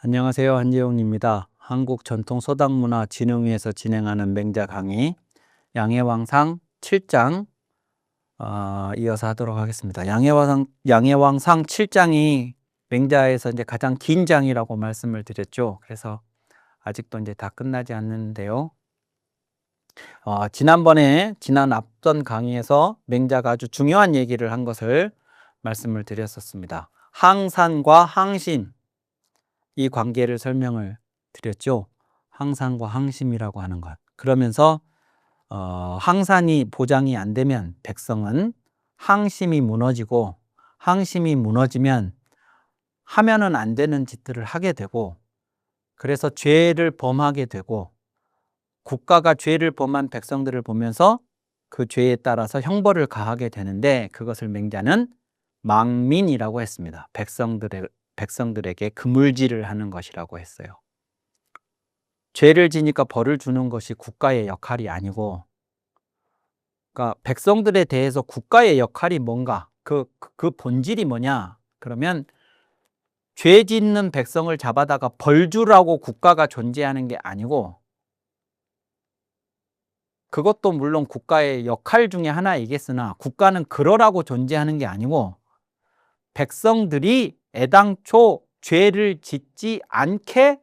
안녕하세요. 한지용입니다. 한국전통서당문화진흥위에서 진행하는 맹자 강의 양해왕상 7장 이어서 하도록 하겠습니다. 양해왕상 7장이 맹자에서 이제 가장 긴 장이라고 말씀을 드렸죠. 그래서 아직도 이제 다 끝나지 않는데요. 지난 앞선 강의에서 맹자가 아주 중요한 얘기를 한 것을 말씀을 드렸었습니다. 항산과 항심, 이 관계를 설명을 드렸죠. 항산과 항심이라고 하는 것. 그러면서 항산이 보장이 안 되면 백성은 항심이 무너지고, 항심이 무너지면 하면은 안 되는 짓들을 하게 되고, 그래서 죄를 범하게 되고, 국가가 죄를 범한 백성들을 보면서 그 죄에 따라서 형벌을 가하게 되는데, 그것을 맹자는 망민이라고 했습니다. 백성들에게 그물질을 하는 것이라고 했어요. 죄를 지니까 벌을 주는 것이 국가의 역할이 아니고, 그러니까 백성들에 대해서 국가의 역할이 뭔가, 그 본질이 뭐냐? 그러면 죄 짓는 백성을 잡아다가 벌 주라고 국가가 존재하는 게 아니고, 그것도 물론 국가의 역할 중에 하나이겠으나 국가는 그러라고 존재하는 게 아니고, 백성들이 애당초 죄를 짓지 않게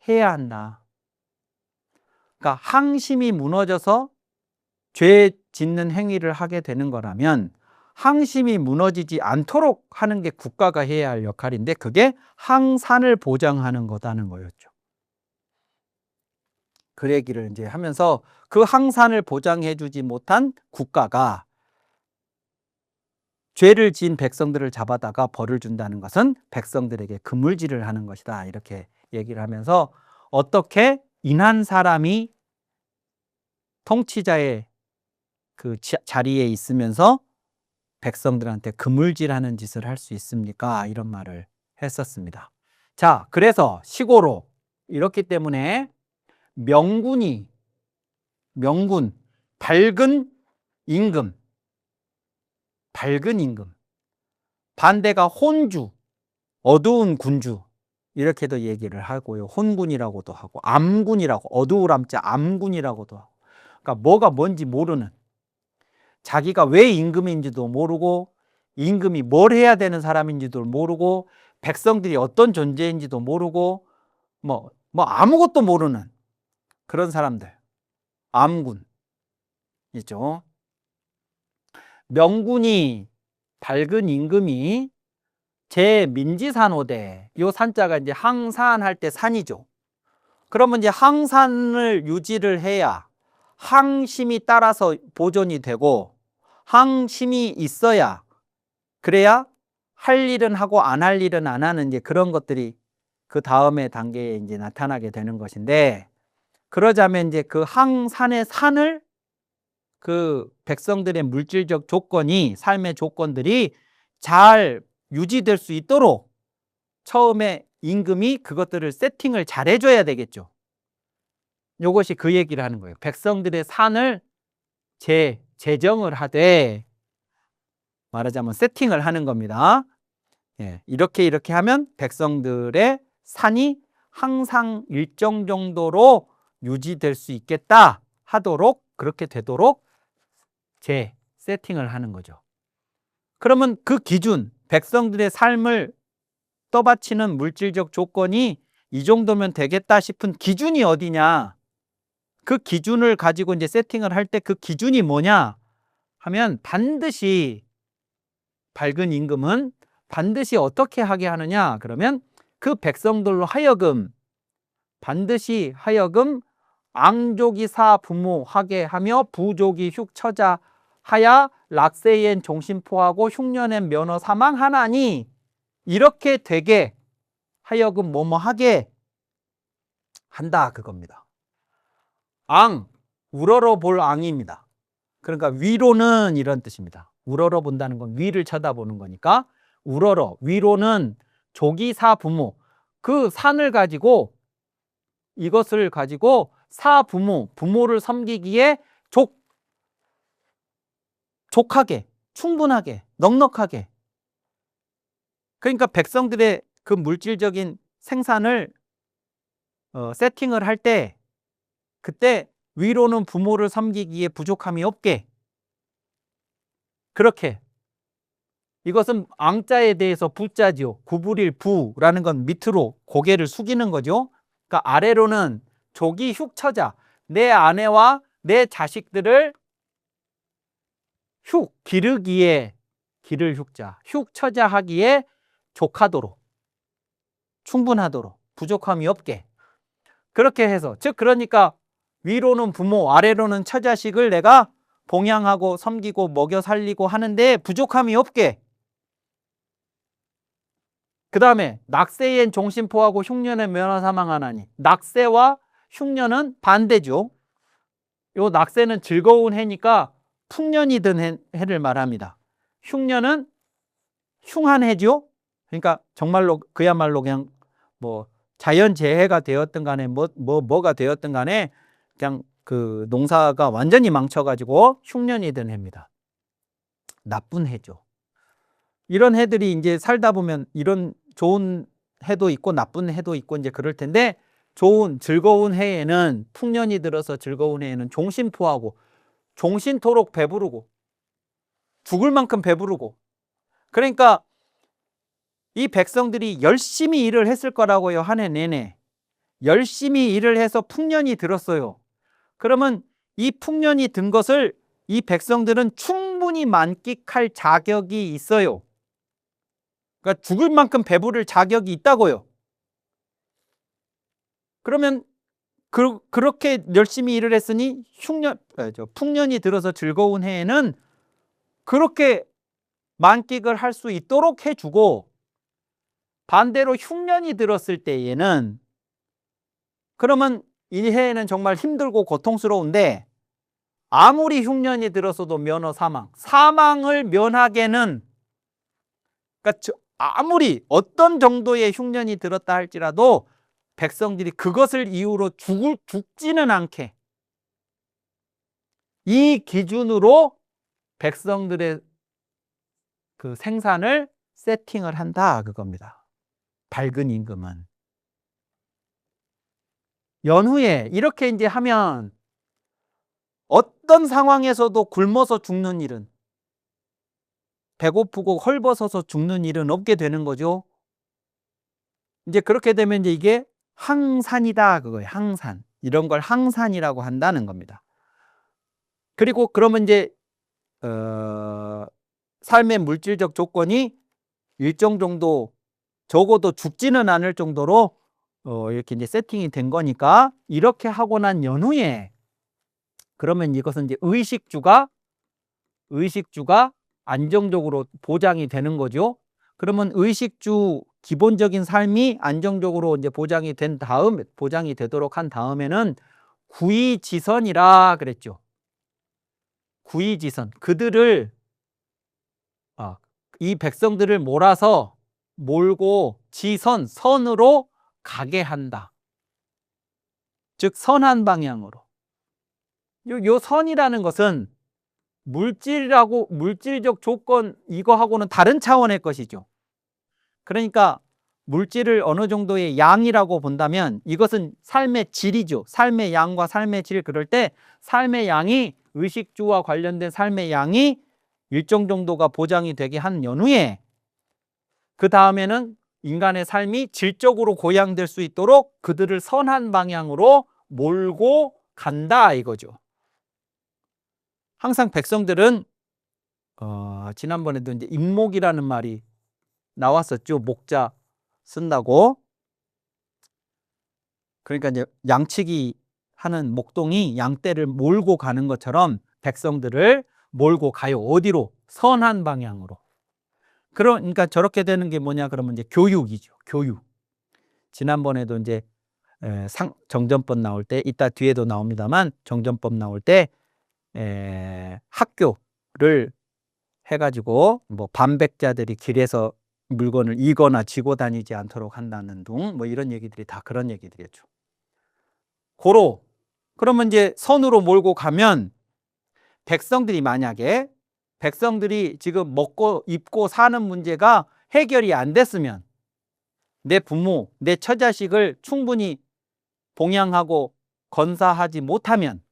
해야 한다. 그러니까 항심이 무너져서 죄 짓는 행위를 하게 되는 거라면 항심이 무너지지 않도록 하는 게 국가가 해야 할 역할인데, 그게 항산을 보장하는 거다는 거였죠. 그 얘기를 이제 하면서 그 항산을 보장해 주지 못한 국가가 죄를 지은 백성들을 잡아다가 벌을 준다는 것은 백성들에게 그물질을 하는 것이다, 이렇게 얘기를 하면서 어떻게 인한 사람이 통치자의 그 자리에 있으면서 백성들한테 그물질하는 짓을 할 수 있습니까? 이런 말을 했었습니다. 자, 그래서 시고로 이렇기 때문에 명군, 밝은 임금, 반대가 혼주, 어두운 군주, 이렇게도 얘기를 하고요. 혼군이라고도 하고, 암군이라고, 어두울 암자 암군이라고도 하고. 그러니까 뭐가 뭔지 모르는, 자기가 왜 임금인지도 모르고, 임금이 뭘 해야 되는 사람인지도 모르고, 백성들이 어떤 존재인지도 모르고, 뭐 아무것도 모르는 그런 사람들, 암군이죠. 명군이, 밝은 임금이 제민지산호대, 요 산자가 이제 항산할 때 산이죠. 그러면 이제 항산을 유지를 해야 항심이 따라서 보존이 되고, 항심이 있어야, 그래야 할 일은 하고 안 할 일은 안 하는 이제 그런 것들이 그 다음의 단계에 이제 나타나게 되는 것인데, 그러자면 이제 그 항산의 산을 그 백성들의 물질적 조건이, 삶의 조건들이 잘 유지될 수 있도록 처음에 임금이 그것들을 세팅을 잘 해줘야 되겠죠. 이것이 그 얘기를 하는 거예요. 백성들의 산을 재정을 하되, 말하자면 세팅을 하는 겁니다. 이렇게 하면 백성들의 산이 항상 일정 정도로 유지될 수 있겠다 하도록, 그렇게 되도록 세팅을 하는 거죠. 그러면 그 기준, 백성들의 삶을 떠받치는 물질적 조건이 이 정도면 되겠다 싶은 기준이 어디냐? 그 기준을 가지고 이제 세팅을 할 때 그 기준이 뭐냐 하면, 반드시 밝은 임금은 반드시 어떻게 하게 하느냐? 그러면 그 백성들로 하여금 반드시 앙족이 사 부모하게 하며 부족이 흉처자 하야 락세엔 종신포하고 흉년엔 면허 사망하나니, 이렇게 되게 하여금 뭐뭐하게 한다, 그겁니다. 우러러 볼 앙입니다. 그러니까 위로는 이런 뜻입니다. 우러러 본다는 건 위를 쳐다보는 거니까, 우러러, 위로는 족이 사 부모, 그 산을 가지고, 이것을 가지고 부모를 섬기기에 족하게, 충분하게, 넉넉하게. 그러니까 백성들의 그 물질적인 생산을 세팅을 할 때 그때 위로는 부모를 섬기기에 부족함이 없게 그렇게 이것은 앙자에 대해서 부자지요. 구부릴 부라는 건 밑으로 고개를 숙이는 거죠. 그러니까 아래로는 조기 흉처자 내 아내와 내 자식들을 기르기에 기를 흉자 흉처자 하기에 족하도록 충분하도록 부족함이 없게 그렇게 해서 즉 그러니까 위로는 부모 아래로는 처자식을 내가 봉양하고 섬기고 먹여 살리고 하는데 부족함이 없게 그 다음에 낙세엔 종신포하고 흉년에 면허 사망하나니 낙세와 흉년은 반대죠. 요 낙세는 즐거운 해니까 풍년이 든 해를 말합니다. 흉년은 흉한 해죠. 그러니까 정말로 그야말로 그냥 뭐 자연재해가 되었든 간에 뭐가 되었든 간에 그냥 그 농사가 완전히 망쳐가지고 흉년이 든 해입니다. 나쁜 해죠. 이런 해들이 이제 살다 보면 이런 좋은 해도 있고 나쁜 해도 있고 이제 그럴 텐데 좋은 즐거운 해에는 풍년이 들어서 즐거운 해에는 종신포하고 종신토록 배부르고 죽을 만큼 배부르고 그러니까 이 백성들이 열심히 일을 했을 거라고요. 한 해 내내 열심히 일을 해서 풍년이 들었어요. 그러면 이 풍년이 든 것을 이 백성들은 충분히 만끽할 자격이 있어요. 그러니까 죽을 만큼 배부를 자격이 있다고요. 그러면 그렇게 열심히 일을 했으니 풍년이 들어서 즐거운 해에는 그렇게 만끽을 할 수 있도록 해주고 반대로 흉년이 들었을 때에는 그러면 이 해에는 정말 힘들고 고통스러운데 아무리 흉년이 들었어도 면허 사망을 면하게는 그러니까 아무리 어떤 정도의 흉년이 들었다 할지라도 백성들이 그것을 이유로 죽지는 않게 이 기준으로 백성들의 그 생산을 세팅을 한다 그겁니다. 밝은 임금은 연후에 이렇게 이제 하면 어떤 상황에서도 굶어서 죽는 일은 배고프고 헐벗어서 죽는 일은 없게 되는 거죠. 이제 그렇게 되면 이제 이게 항산이다 그거예요. 항산. 이런 걸 항산이라고 한다는 겁니다. 그리고 그러면 이제 삶의 물질적 조건이 일정 정도 적어도 죽지는 않을 정도로 이렇게 이제 세팅이 된 거니까 이렇게 하고 난 연후에 그러면 이것은 이제 의식주가 안정적으로 보장이 되는 거죠. 그러면 의식주 기본적인 삶이 안정적으로 이제 보장이 되도록 한 다음에는 구의지선이라 그랬죠. 구의지선. 그들을 이 백성들을 몰고 선으로 가게 한다. 즉 선한 방향으로. 요 선이라는 것은 물질적 조건 이거하고는 다른 차원의 것이죠. 그러니까 물질을 어느 정도의 양이라고 본다면 이것은 삶의 질이죠. 삶의 양과 삶의 질 그럴 때 삶의 양이 의식주와 관련된 삶의 양이 일정 정도가 보장이 되게 한 연후에 그 다음에는 인간의 삶이 질적으로 고양될 수 있도록 그들을 선한 방향으로 몰고 간다 이거죠. 항상 백성들은 지난번에도 이제 임목이라는 말이 나왔었죠. 목자 쓴다고. 그러니까 이제 양치기 하는 목동이 양떼를 몰고 가는 것처럼 백성들을 몰고 가요. 어디로? 선한 방향으로. 그러니까 저렇게 되는 게 뭐냐 그러면 이제 교육이죠. 교육. 지난번에도 이제 정전법 나올 때 이따 뒤에도 나옵니다만 정전법 나올 때 학교를 해가지고 뭐 반백자들이 길에서 물건을 이거나 지고 다니지 않도록 한다는 둥 뭐 이런 얘기들이 다 그런 얘기들이었죠. 그러면 이제 선으로 몰고 가면 백성들이 지금 먹고 입고 사는 문제가 해결이 안 됐으면 내 부모, 내 처자식을 충분히 봉양하고 건사하지 못하면,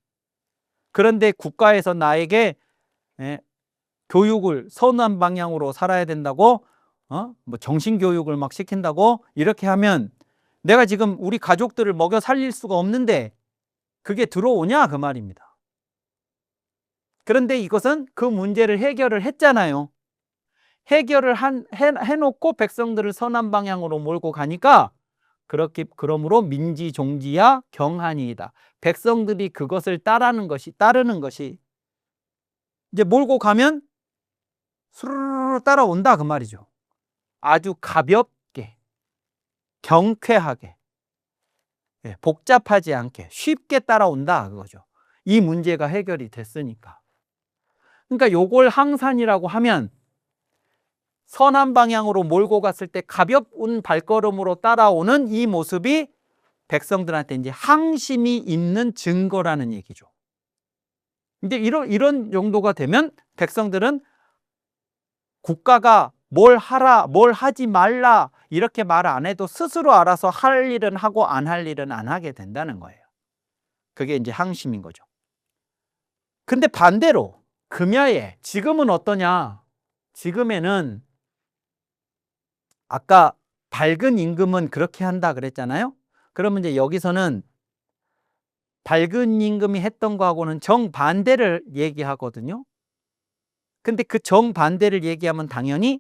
그런데 국가에서 나에게 교육을 선한 방향으로 살아야 된다고 뭐 정신교육을 막 시킨다고 이렇게 하면 내가 지금 우리 가족들을 먹여 살릴 수가 없는데 그게 들어오냐 그 말입니다. 그런데 이것은 그 문제를 해결을 했잖아요. 해결을 해놓고 백성들을 선한 방향으로 몰고 가니까 그러므로 민지종지야 경한이이다. 백성들이 그것을 따르는 것이 이제 몰고 가면 스르르 따라온다 그 말이죠. 아주 가볍게, 경쾌하게, 복잡하지 않게 쉽게 따라온다 그거죠. 이 문제가 해결이 됐으니까. 그러니까 요걸 항산이라고 하면 선한 방향으로 몰고 갔을 때 가벼운 발걸음으로 따라오는 이 모습이 백성들한테 이제 항심이 있는 증거라는 얘기죠. 이제 이런 정도가 되면 백성들은 국가가 뭘 하라, 뭘 하지 말라 이렇게 말 안 해도 스스로 알아서 할 일은 하고 안 할 일은 안 하게 된다는 거예요. 그게 이제 항심인 거죠. 근데 반대로 금야에 지금은 어떠냐? 지금에는 아까 밝은 임금은 그렇게 한다 그랬잖아요. 그러면 이제 여기서는 밝은 임금이 했던 거하고는 정반대를 얘기하거든요. 근데 그 정반대를 얘기하면 당연히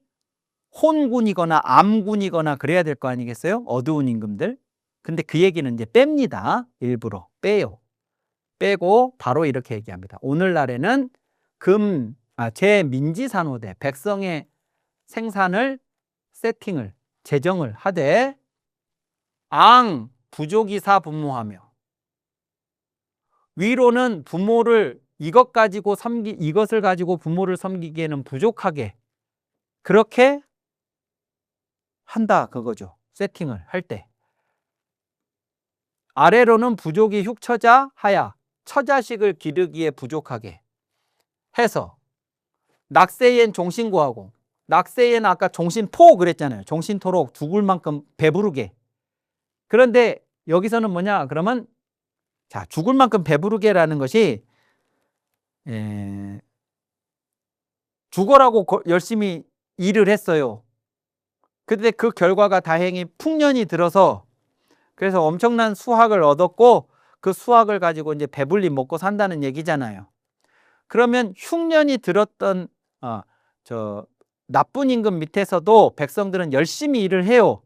혼군이거나 암군이거나 그래야 될 거 아니겠어요? 어두운 임금들. 근데 그 얘기는 이제 뺍니다. 일부러 빼요. 빼고 바로 이렇게 얘기합니다. 오늘날에는 제민지산호대 백성의 생산을 세팅을 제정을 하되 부족이사 분모하며 위로는 부모를 이것을 가지고 부모를 섬기기에는 부족하게 그렇게 한다 그거죠. 세팅을 할 때. 아래로는 부족이 흉처자 하야 처자식을 기르기에 부족하게 해서 낙세엔 종신고하고 낙세엔 아까 종신포 그랬잖아요. 종신토록 죽을 만큼 배부르게. 그런데 여기서는 뭐냐 그러면 자 죽을 만큼 배부르게라는 것이 죽어라고 열심히 일을 했어요. 근데 그 결과가 다행히 풍년이 들어서 그래서 엄청난 수확을 얻었고 그 수확을 가지고 이제 배불리 먹고 산다는 얘기잖아요. 그러면 흉년이 들었던 나쁜 임금 밑에서도 백성들은 열심히 일을 해요.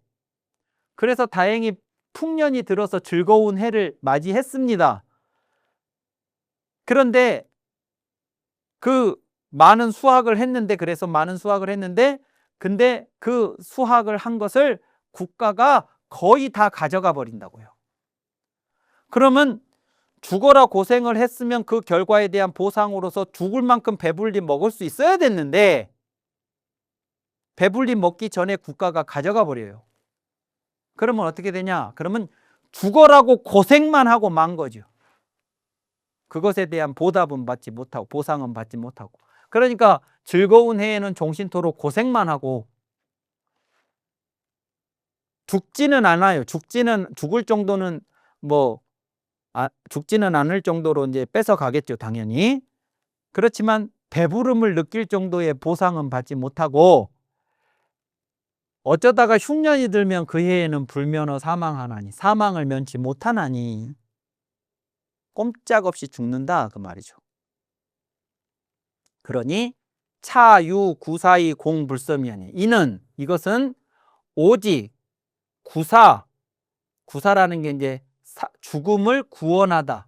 그래서 다행히 풍년이 들어서 즐거운 해를 맞이했습니다. 그런데 그 많은 수확을 했는데 근데 그 수확을 한 것을 국가가 거의 다 가져가 버린다고요. 그러면 죽어라 고생을 했으면 그 결과에 대한 보상으로서 죽을 만큼 배불리 먹을 수 있어야 됐는데 배불리 먹기 전에 국가가 가져가 버려요. 그러면 어떻게 되냐? 그러면 죽어라고 고생만 하고 만 거죠. 그것에 대한 보답은 받지 못하고 보상은 받지 못하고. 그러니까 즐거운 해에는 종신토록 고생만 하고 죽지는 않아요. 죽을 정도는 죽지는 않을 정도로 이제 뺏어 가겠죠, 당연히. 그렇지만 배부름을 느낄 정도의 보상은 받지 못하고 어쩌다가 흉년이 들면 그 해에는 불면허 사망하나니 사망을 면치 못하나니 꼼짝없이 죽는다 그 말이죠. 그러니 차유 구사이 공불섬이하니 이것은 오직 구사라는 게 이제 죽음을 구원하다.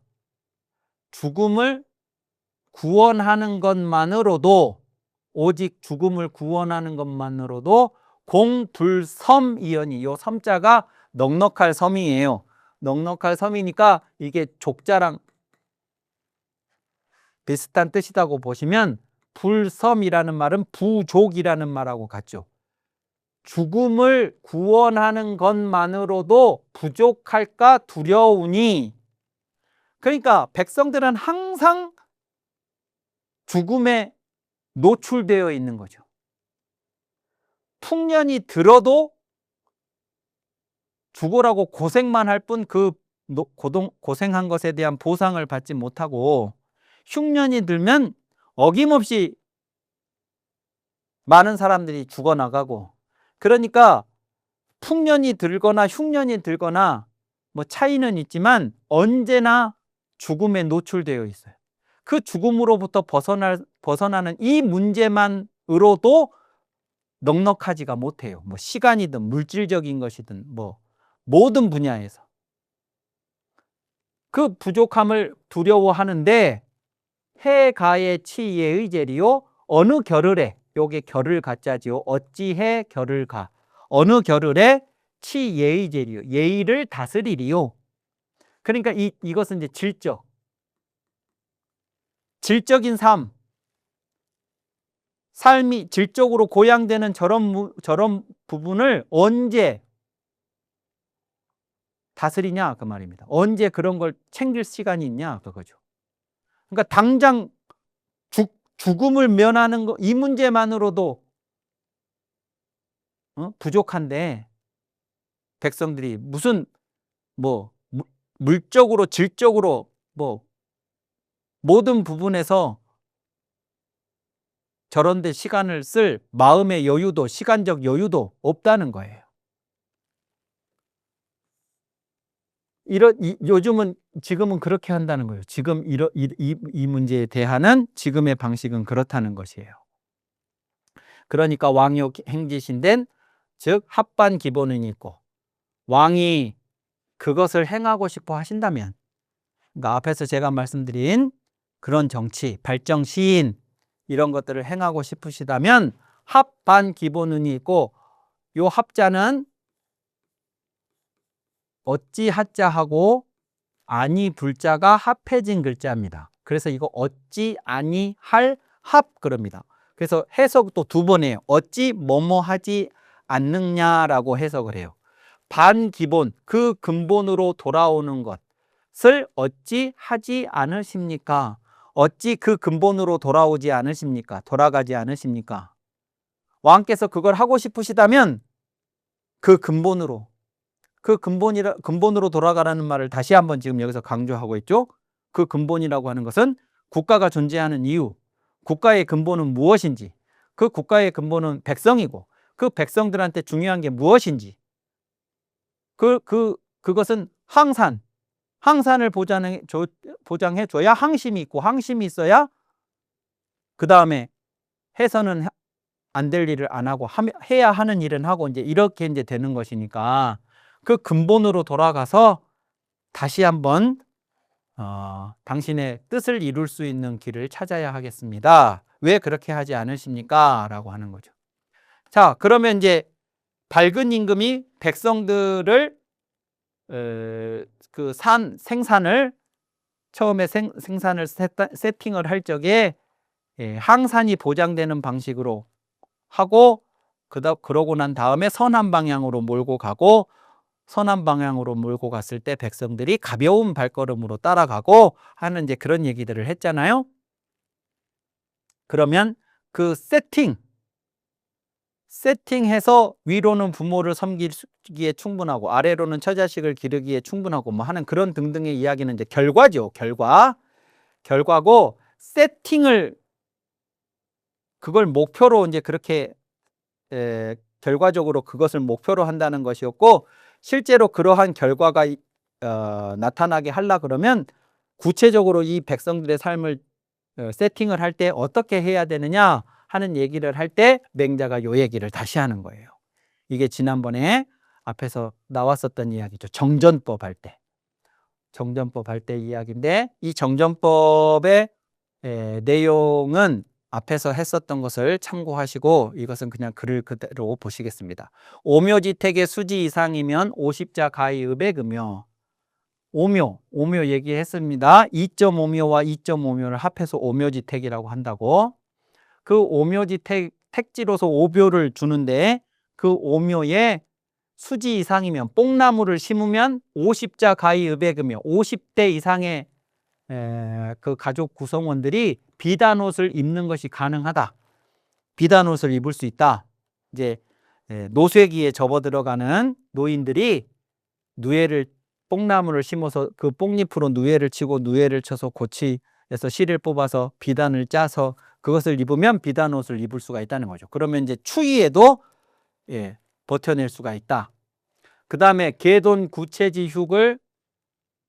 죽음을 구원하는 것만으로도 오직 죽음을 구원하는 것만으로도 공불섬이하니 요 섬자가 넉넉할 섬이에요. 넉넉할 섬이니까 이게 족자랑 비슷한 뜻이라고 보시면 불섬이라는 말은 부족이라는 말하고 같죠. 죽음을 구원하는 것만으로도 부족할까 두려우니 그러니까 백성들은 항상 죽음에 노출되어 있는 거죠. 풍년이 들어도 죽으라고 고생만 할 뿐 그 고생한 것에 대한 보상을 받지 못하고 흉년이 들면 어김없이 많은 사람들이 죽어나가고, 그러니까 풍년이 들거나 흉년이 들거나 뭐 차이는 있지만 언제나 죽음에 노출되어 있어요. 그 죽음으로부터 벗어나는 이 문제만으로도 넉넉하지가 못해요. 뭐 시간이든 물질적인 것이든 뭐 모든 분야에서 그 부족함을 두려워하는데, 해가의 치예의 제리요 어느 겨를에, 요게 겨를 가짜지요. 어찌해 겨를 가, 어느 겨를에 치예의 제리요 예의를 다스리리요. 그러니까 이것은 이제 질적인 삶이 질적으로 고양되는 저런 부분을 언제 다스리냐 그 말입니다. 언제 그런 걸 챙길 시간이 있냐 그거죠. 그러니까 당장 죽음을 면하는 거, 이 문제만으로도 부족한데 백성들이 무슨 뭐 물적으로 질적으로 뭐 모든 부분에서 저런 데 시간을 쓸 마음의 여유도 시간적 여유도 없다는 거예요. 요즘은 지금은 그렇게 한다는 거예요. 지금 이 문제에 대한 지금의 방식은 그렇다는 것이에요. 그러니까 왕요 행지신된 즉 합반 기본은 있고, 왕이 그것을 행하고 싶어 하신다면, 그러니까 앞에서 제가 말씀드린 그런 정치, 발정 시인 이런 것들을 행하고 싶으시다면 합반 기본은이 있고, 요 합자는 어찌 하자하고 아니 불자가 합해진 글자입니다. 그래서 이거 어찌 아니 할 합 그럽니다. 그래서 해석도 두 번 해요. 어찌 뭐뭐 하지 않느냐라고 해석을 해요. 반기본, 그 근본으로 돌아오는 것을 어찌 하지 않으십니까? 어찌 그 근본으로 돌아오지 않으십니까? 돌아가지 않으십니까? 왕께서 그걸 하고 싶으시다면 그 근본으로 돌아가라는 말을 다시 한번 지금 여기서 강조하고 있죠. 그 근본이라고 하는 것은 국가가 존재하는 이유, 국가의 근본은 무엇인지, 그 국가의 근본은 백성이고 그 백성들한테 중요한 게 무엇인지, 그것은 항산을 보장해 줘야 항심이 있고, 항심이 있어야 그 다음에 해서는 안 될 일을 안 하고 해야 하는 일은 하고, 이제 이렇게 이제 되는 것이니까 그 근본으로 돌아가서 다시 한번 당신의 뜻을 이룰 수 있는 길을 찾아야 하겠습니다. 왜 그렇게 하지 않으십니까? 라고 하는 거죠. 자, 그러면 이제 밝은 임금이 백성들을 그 생산을 처음에 생산을 세팅을 할 적에 항산이 보장되는 방식으로 하고, 그러고 난 다음에 선한 방향으로 몰고 가고, 선한 방향으로 몰고 갔을 때 백성들이 가벼운 발걸음으로 따라가고 하는 이제 그런 얘기들을 했잖아요. 그러면 그 세팅해서 위로는 부모를 섬기기에 충분하고 아래로는 처자식을 기르기에 충분하고 뭐 하는 그런 등등의 이야기는 이제 결과죠. 결과고, 세팅을 그걸 목표로 이제 그렇게 결과적으로 그것을 목표로 한다는 것이었고, 실제로 그러한 결과가 나타나게 하려 그러면 구체적으로 이 백성들의 삶을 세팅을 할 때 어떻게 해야 되느냐 하는 얘기를 할 때 맹자가 요 얘기를 다시 하는 거예요. 이게 지난번에 앞에서 나왔었던 이야기죠. 정전법 할 때 이야기인데, 이 정전법의 내용은 앞에서 했었던 것을 참고하시고 이것은 그냥 글을 그대로 보시겠습니다. 오묘지택의 수지 이상이면 50자 가히 읍액이며, 오묘 얘기했습니다. 2.5묘와 2.5묘를 합해서 오묘지택이라고 한다고. 그 오묘지택 택지로서 오묘를 주는데, 그 오묘에 수지 이상이면 뽕나무를 심으면 50자 가히 읍액이며 50대 이상의 그 가족 구성원들이 비단옷을 입는 것이 가능하다. 비단옷을 입을 수 있다. 이제 노쇠기에 접어 들어가는 노인들이 누에를 뽕나무를 심어서 그 뽕잎으로 누에를 치고 누에를 쳐서 고치에서 실을 뽑아서 비단을 짜서 그것을 입으면 비단 옷을 입을 수가 있다는 거죠. 그러면 이제 추위에도 버텨낼 수가 있다. 그 다음에 개돈 구체지 흉을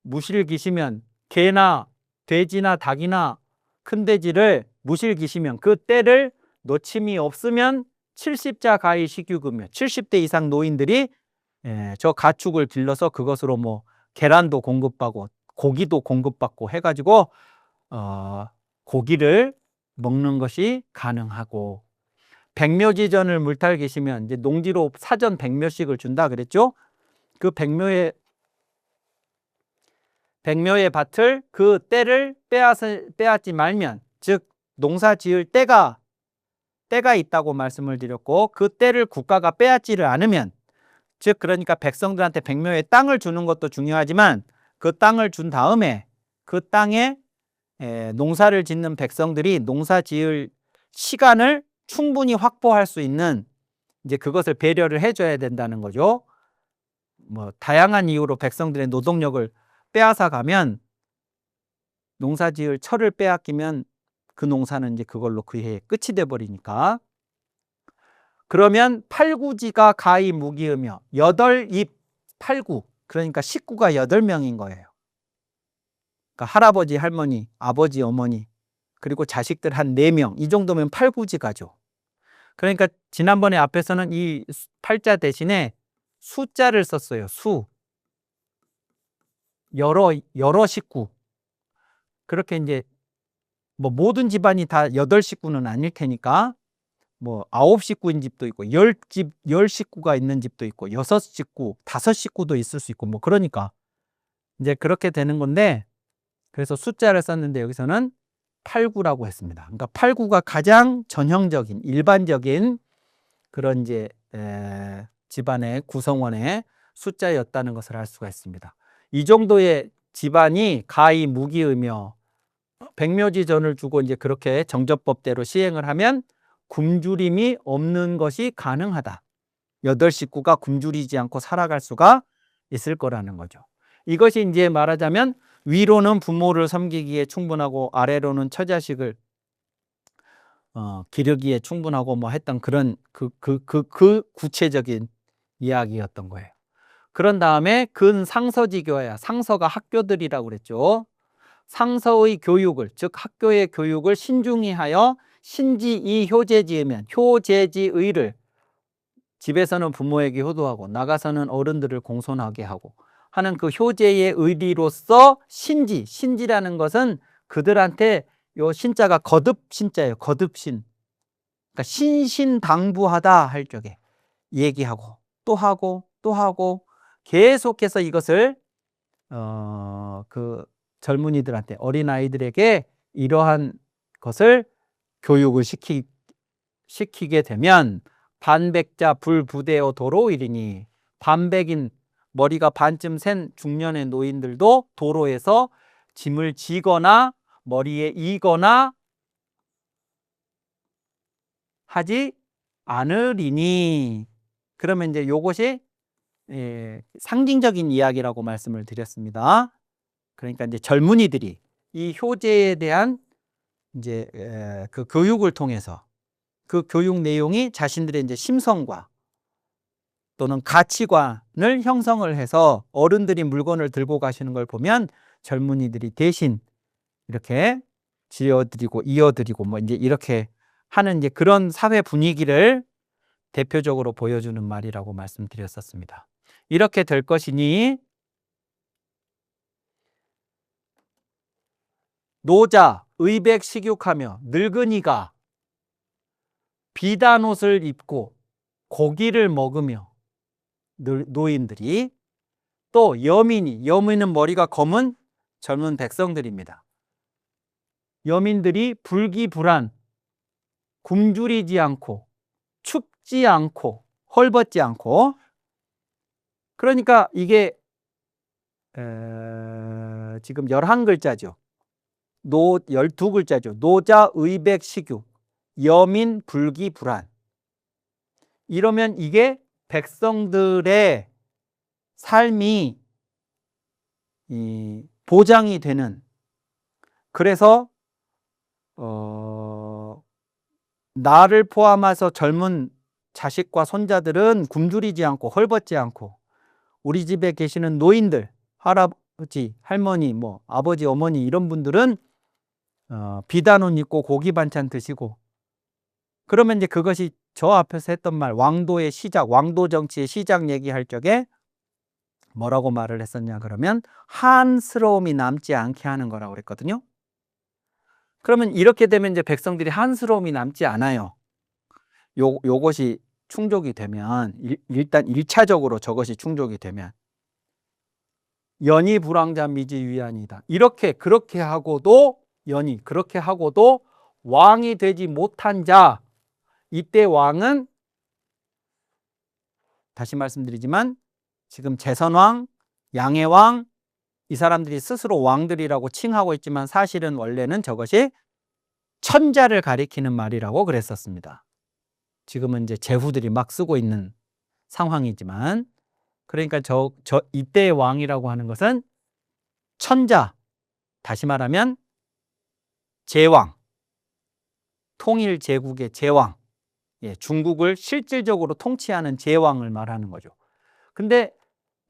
무실기시면 개나 돼지나 닭이나 큰 돼지를 무실기시면 그 때를 놓침이 없으면 70자 가히 식유금이요. 70대 이상 노인들이 저 가축을 길러서 그것으로 뭐 계란도 공급받고 고기도 공급받고 해가지고 고기를 먹는 것이 가능하고, 백묘지전을 물탈기시면 이제 농지로 사전 100묘씩을 준다 그랬죠. 그 백묘의 밭을 그 때를 빼앗지 말면, 즉 농사 지을 때가 있다고 말씀을 드렸고, 그 때를 국가가 빼앗지를 않으면, 즉 그러니까 백성들한테 백묘의 땅을 주는 것도 중요하지만 그 땅을 준 다음에 그 땅에 농사를 짓는 백성들이 농사 지을 시간을 충분히 확보할 수 있는, 이제 그것을 배려를 해줘야 된다는 거죠. 뭐 다양한 이유로 백성들의 노동력을 빼앗아 가면, 농사 지을 철을 빼앗기면 그 농사는 이제 그걸로 그 해에 끝이 돼 버리니까. 그러면 팔구지가 가히 무기으며, 8입 8구, 그러니까 식구가 8명인 거예요. 그러니까 할아버지, 할머니, 아버지, 어머니, 그리고 자식들 한 4명, 이 정도면 팔구지가죠. 그러니까 지난번에 앞에서는 이 팔자 대신에 수자를 썼어요. 수. 여러 식구. 그렇게 이제 뭐 모든 집안이 다 8식구는 아닐 테니까 뭐 9식구인 집도 있고 10식구가 있는 집도 있고 6식구, 5식구도 있을 수 있고 뭐 그러니까 이제 그렇게 되는 건데, 그래서 숫자를 썼는데 여기서는 8구라고 했습니다. 그러니까 8구가 가장 전형적인 일반적인 그런 이제 집안의 구성원의 숫자였다는 것을 알 수가 있습니다. 이 정도의 집안이 가히 무기이며 백묘지전을 주고 이제 그렇게 정전법대로 시행을 하면 굶주림이 없는 것이 가능하다. 8식구가 굶주리지 않고 살아갈 수가 있을 거라는 거죠. 이것이 이제 말하자면 위로는 부모를 섬기기에 충분하고 아래로는 처자식을 기르기에 충분하고 뭐 했던 그런 그 구체적인 이야기였던 거예요. 그런 다음에 근상서지교야, 상서가 학교들이라고 그랬죠. 상서의 교육을, 즉 학교의 교육을 신중히 하여 신지이 효제지으면, 효제지의를 집에서는 부모에게 효도하고 나가서는 어른들을 공손하게 하고 하는 그 효제의 의리로서 신지라는 것은 그들한테 요 신자가 거듭신자예요. 거듭신. 그러니까 신신당부하다 할 적에 얘기하고 또 하고 또 하고 계속해서 이것을 그 젊은이들한테, 어린아이들에게 이러한 것을 교육을 시키게 되면 반백자 불부대어 도로이리니, 반백인 머리가 반쯤 센 중년의 노인들도 도로에서 짐을 지거나 머리에 이거나 하지 않으리니. 그러면 이제 요것이 상징적인 이야기라고 말씀을 드렸습니다. 그러니까 이제 젊은이들이 이 효제에 대한 이제 그 교육을 통해서 그 교육 내용이 자신들의 이제 심성과 또는 가치관을 형성을 해서 어른들이 물건을 들고 가시는 걸 보면 젊은이들이 대신 이렇게 지어드리고 이어드리고 뭐 이제 이렇게 하는 이제 그런 사회 분위기를 대표적으로 보여주는 말이라고 말씀드렸었습니다. 이렇게 될 것이니 노자 의백식육하며 늙은이가 비단 옷을 입고 고기를 먹으며, 노인들이 또 여민은 머리가 검은 젊은 백성들입니다. 여민들이 불기불안, 굶주리지 않고 춥지 않고 헐벗지 않고, 그러니까 이게 지금 11글자죠. 12글자죠. 노자 의백식육, 여민 불기불안. 이러면 이게 백성들의 삶이 보장이 되는, 그래서 나를 포함해서 젊은 자식과 손자들은 굶주리지 않고 헐벗지 않고, 우리 집에 계시는 노인들, 할아버지, 할머니, 뭐 아버지, 어머니 이런 분들은 비단 옷 입고 고기 반찬 드시고, 그러면 이제 그것이 저 앞에서 했던 말, 왕도의 시작, 왕도 정치의 시작 얘기할 적에 뭐라고 말을 했었냐 그러면 한스러움이 남지 않게 하는 거라고 그랬거든요. 그러면 이렇게 되면 이제 백성들이 한스러움이 남지 않아요. 요것이 충족이 되면, 일단 1차적으로 저것이 충족이 되면 연이 불황자 미지 위안이다. 그렇게 하고도 그렇게 하고도 왕이 되지 못한 자, 이때 왕은 다시 말씀드리지만 지금 제선왕, 양해왕, 이 사람들이 스스로 왕들이라고 칭하고 있지만 사실은 원래는 저것이 천자를 가리키는 말이라고 그랬었습니다. 지금은 이제 제후들이 막 쓰고 있는 상황이지만, 그러니까 이때의 왕이라고 하는 것은 천자, 다시 말하면 제왕, 통일 제국의 제왕, 중국을 실질적으로 통치하는 제왕을 말하는 거죠. 근데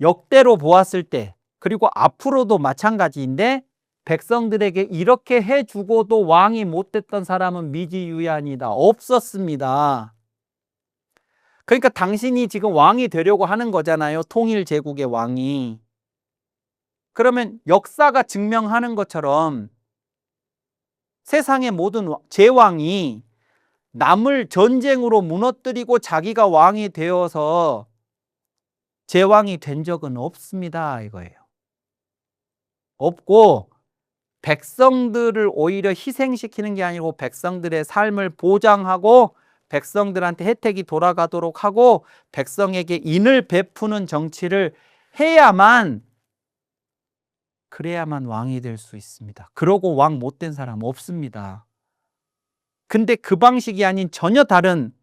역대로 보았을 때, 그리고 앞으로도 마찬가지인데, 백성들에게 이렇게 해주고도 왕이 못 됐던 사람은 미지유한이다. 없었습니다. 그러니까 당신이 지금 왕이 되려고 하는 거잖아요. 통일 제국의 왕이. 그러면 역사가 증명하는 것처럼 세상의 모든 제왕이 남을 전쟁으로 무너뜨리고 자기가 왕이 되어서 제왕이 된 적은 없습니다. 이거예요. 없고, 백성들을 오히려 희생시키는 게 아니고 백성들의 삶을 보장하고 백성들한테 혜택이 돌아가도록 하고 백성에게 인을 베푸는 정치를 그래야만 왕이 될 수 있습니다. 그러고 왕 못 된 사람 없습니다. 근데 그 방식이 아닌 전혀 다른,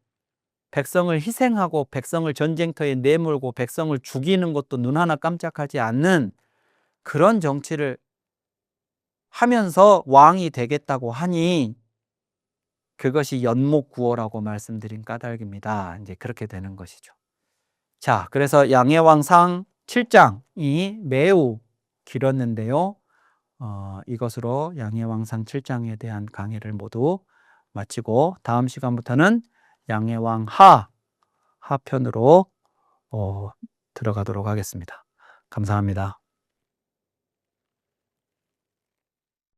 백성을 희생하고 백성을 전쟁터에 내몰고 백성을 죽이는 것도 눈 하나 깜짝하지 않는 그런 정치를 하면서 왕이 되겠다고 하니 그것이 연목구호라고 말씀드린 까닭입니다. 이제 그렇게 되는 것이죠. 자, 그래서 양해왕상 7장이 매우 길었는데요. 이것으로 양해왕상 7장에 대한 강의를 모두 마치고 다음 시간부터는 양해왕 하편으로 들어가도록 하겠습니다. 감사합니다.